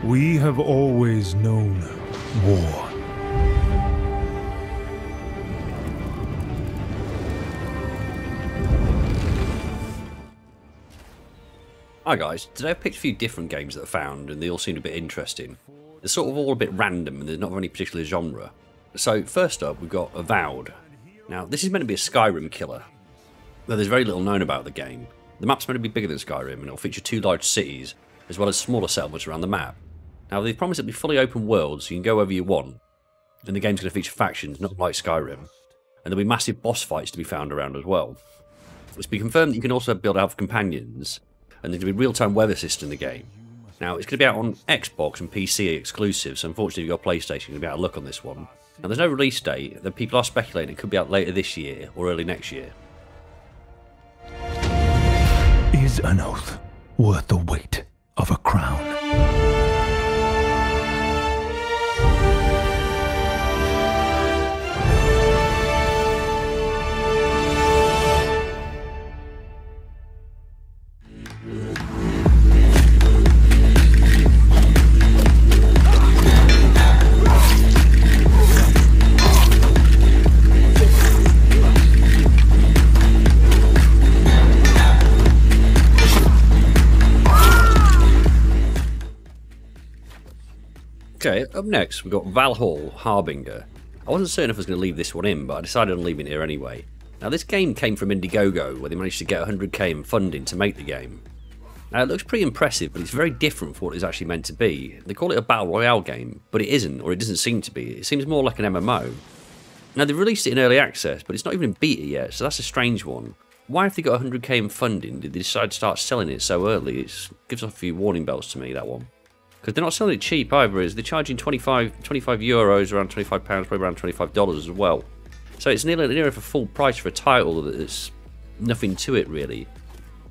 We have always known war. Hi guys, today I've picked a few different games that I found and they all seemed a bit interesting. They're sort of all a bit random and they're not of any particular genre. So first up we've got Avowed. Now this is meant to be a Skyrim killer, though there's very little known about the game. The map's meant to be bigger than Skyrim and it'll feature 2 large cities as well as smaller settlements around the map. Now they've promised it'll be fully open world so you can go wherever you want, and the game's going to feature factions not like Skyrim, and there'll be massive boss fights to be found around as well. It's been confirmed that you can also build elf companions, and there's going to be a real-time weather system in the game. Now, it's going to be out on Xbox and PC exclusive, so unfortunately if you've got PlayStation, you're going to be out of luck on this one. Now, there's no release date, though people are speculating it could be out later this year or early next year. Is an oath worth the weight of a crown? Okay, up next we've got Valhalla Harbinger. I wasn't certain if I was going to leave this one in, but I decided on leaving it here anyway. Now this game came from Indiegogo, where they managed to get 100k in funding to make the game. Now it looks pretty impressive, but it's very different from what it's actually meant to be. They call it a Battle Royale game, but it isn't, or it doesn't seem to be. It seems more like an MMO. Now they've released it in early access, but it's not even in beta yet, so that's a strange one. Why, if they got 100k in funding, did they decide to start selling it so early? It gives off a few warning bells to me, that one. Because they're not selling it cheap either, is they're charging 25 euros, around £25, probably around $25 as well. So it's nearly for full price for a title that's nothing to it really.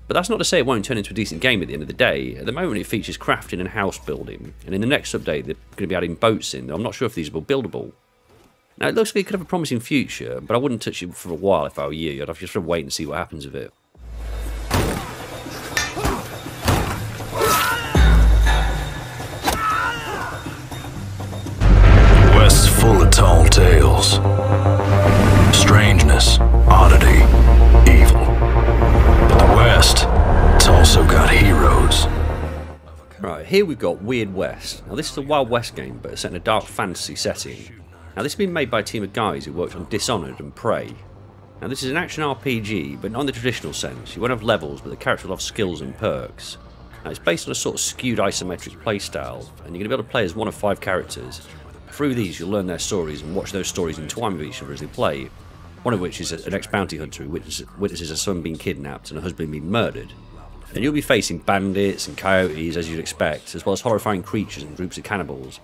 But that's not to say it won't turn into a decent game at the end of the day. At the moment it features crafting and house building, and in the next update they're going to be adding boats in. I'm not sure if these will be buildable. Now it looks like it could have a promising future, but I wouldn't touch it for a while if I were you. I'd have to just wait and see what happens with it. West's full of tall tales, strangeness, oddity, evil. But the West, it's also got heroes. Right, here we've got Weird West. Now this is a Wild West game, but it's set in a dark fantasy setting. Now this has been made by a team of guys who worked on Dishonored and Prey. Now this is an action RPG, but not in the traditional sense. You won't have levels, but the character will have skills and perks. Now it's based on a sort of skewed isometric playstyle, and you're going to be able to play as one of 5 characters. Through these you'll learn their stories and watch those stories entwine with each other as they play, one of which is an ex-bounty hunter who witnesses a son being kidnapped and a husband being murdered. And you'll be facing bandits and coyotes as you'd expect, as well as horrifying creatures and groups of cannibals.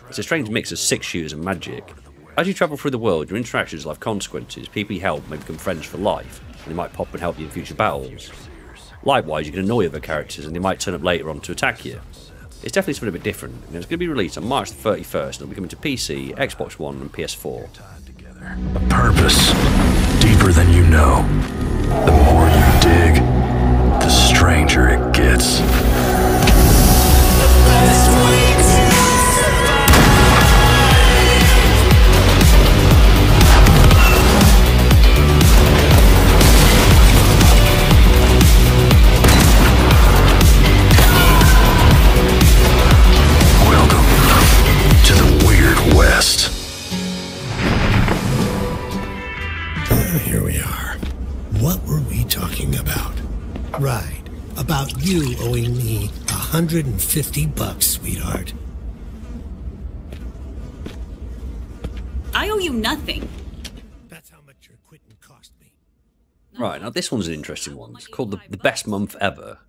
It's a strange mix of 6-shooters and magic. As you travel through the world, your interactions will have consequences. People you help may become friends for life, and they might pop and help you in future battles. Likewise, you can annoy other characters and they might turn up later on to attack you. It's definitely something a bit different, and it's going to be released on March the 31st, and it'll be coming to PC, Xbox One and PS4. A purpose, deeper than you know. The more you dig, the stranger it gets. Here we are. What were we talking about? Right, about you owing me $150, sweetheart. I owe you nothing. That's how much your quitting cost me. Right, now this one's an interesting one. It's called the Best Month Ever.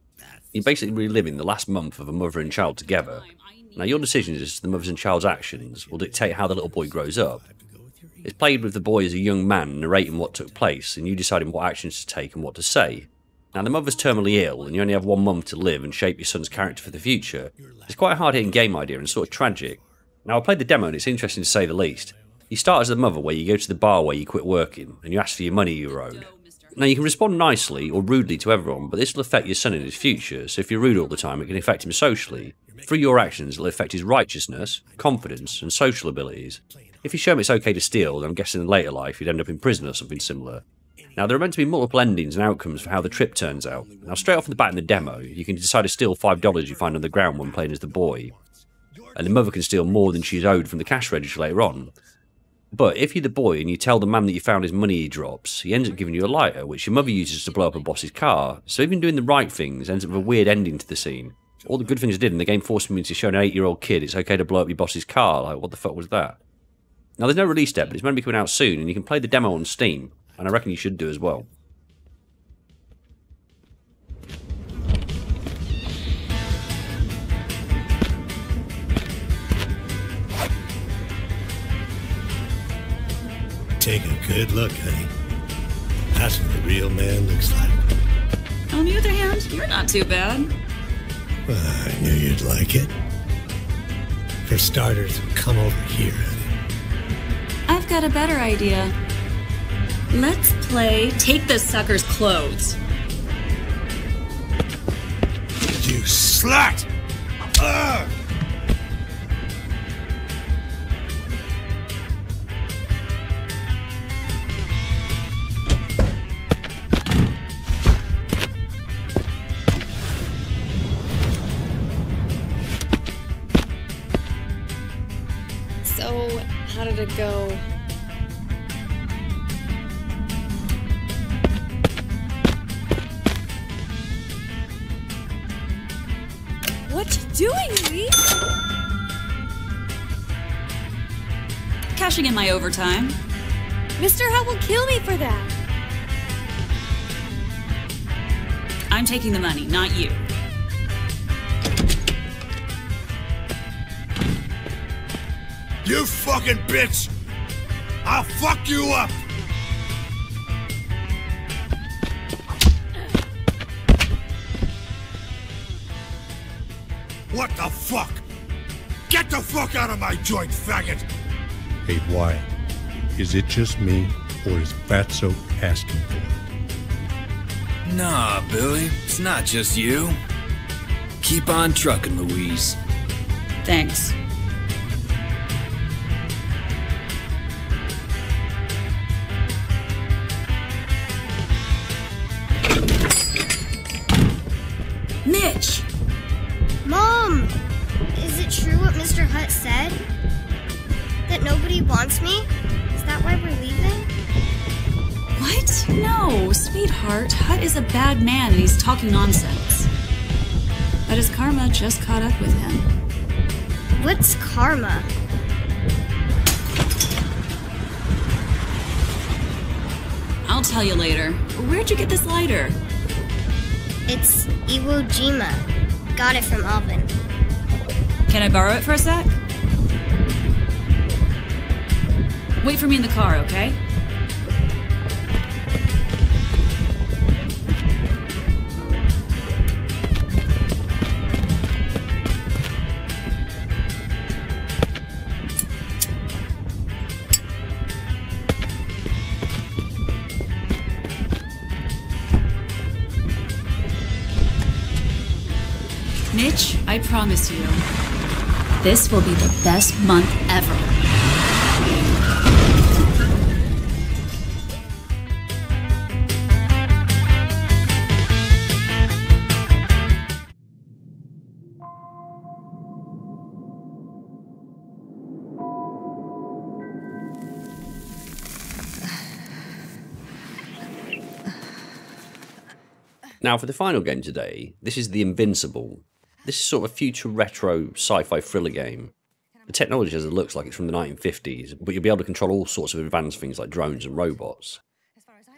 You're basically reliving the last month of a mother and child together. Now your decisions as to the mother's and child's actions will dictate how the little boy grows up. It's played with the boy as a young man narrating what took place, and you deciding what actions to take and what to say. Now the mother's terminally ill, and you only have 1 month to live and shape your son's character for the future. It's quite a hard-hitting game idea and sort of tragic. Now I played the demo and it's interesting to say the least. You start as the mother, where you go to the bar where you quit working, and you ask for your money you were owed. Now you can respond nicely or rudely to everyone, but this will affect your son in his future, so if you're rude all the time it can affect him socially. Through your actions, it'll affect his righteousness, confidence, and social abilities. If you show him it's okay to steal, then I'm guessing in later life he'd end up in prison or something similar. Now, there are meant to be multiple endings and outcomes for how the trip turns out. Now, straight off the bat in the demo, you can decide to steal $5 you find on the ground when playing as the boy. And the mother can steal more than she's owed from the cash register later on. But if you're the boy and you tell the man that you found his money he drops, he ends up giving you a lighter, which your mother uses to blow up a boss's car. So even doing the right things ends up with a weird ending to the scene. All the good things I did, and the game forced me to show an 8-year-old kid it's okay to blow up your boss's car. Like, what the fuck was that? Now, there's no release date, but it's meant to be coming out soon, and you can play the demo on Steam, and I reckon you should do as well. Take a good look, honey. That's what a real man looks like. On the other hand, you're not too bad. Well, I knew you'd like it. For starters, come over here, honey. I've got a better idea. Let's play Take the Sucker's Clothes. You slut! Ugh! So, how did it go? What you doing, Louise? Cashing in my overtime. Mr. Hutt will kill me for that. I'm taking the money, not you. You fucking bitch! I'll fuck you up! What the fuck? Get the fuck out of my joint, faggot! Hey, Wyatt, is it just me, or is Fatso asking for it? Nah, Billy, it's not just you. Keep on trucking, Louise. Thanks. Mitch! Mom! Is it true what Mr. Hutt said? That nobody wants me? Is that why we're leaving? What? No, sweetheart. Hutt is a bad man and he's talking nonsense. But his karma just caught up with him. What's karma? I'll tell you later. Where'd you get this lighter? It's Iwo Jima. Got it from Alvin. Can I borrow it for a sec? Wait for me in the car, okay? Mitch, I promise you, this will be the best month ever. Now, for the final game today, this is the Invincible. This is sort of a future retro sci-fi thriller game. The technology as it looks like it's from the 1950s, but you'll be able to control all sorts of advanced things like drones and robots.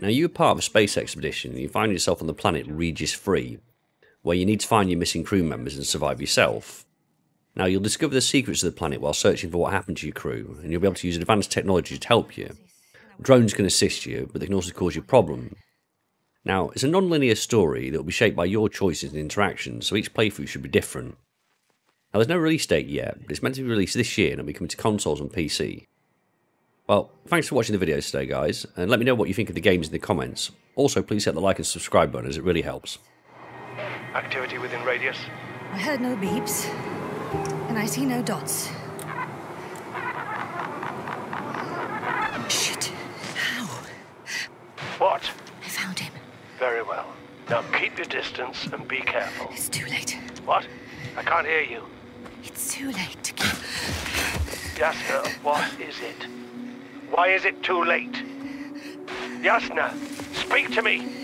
Now, you're part of a space expedition and you find yourself on the planet Regis 3, where you need to find your missing crew members and survive yourself. Now, you'll discover the secrets of the planet while searching for what happened to your crew, and you'll be able to use advanced technology to help you. Drones can assist you, but they can also cause you problems. Now, it's a non-linear story that will be shaped by your choices and interactions, so each playthrough should be different. Now, there's no release date yet, but it's meant to be released this year and it'll be coming to consoles and PC. Well, thanks for watching the videos today, guys, and let me know what you think of the games in the comments. Also, please hit the like and subscribe button as it really helps. Activity within radius? I heard no beeps. And I see no dots. Shit. How? What? I found him. Very well. Now keep your distance and be careful. It's too late. What? I can't hear you. It's too late to keep... Yasna, what is it? Why is it too late? Yasna, speak to me!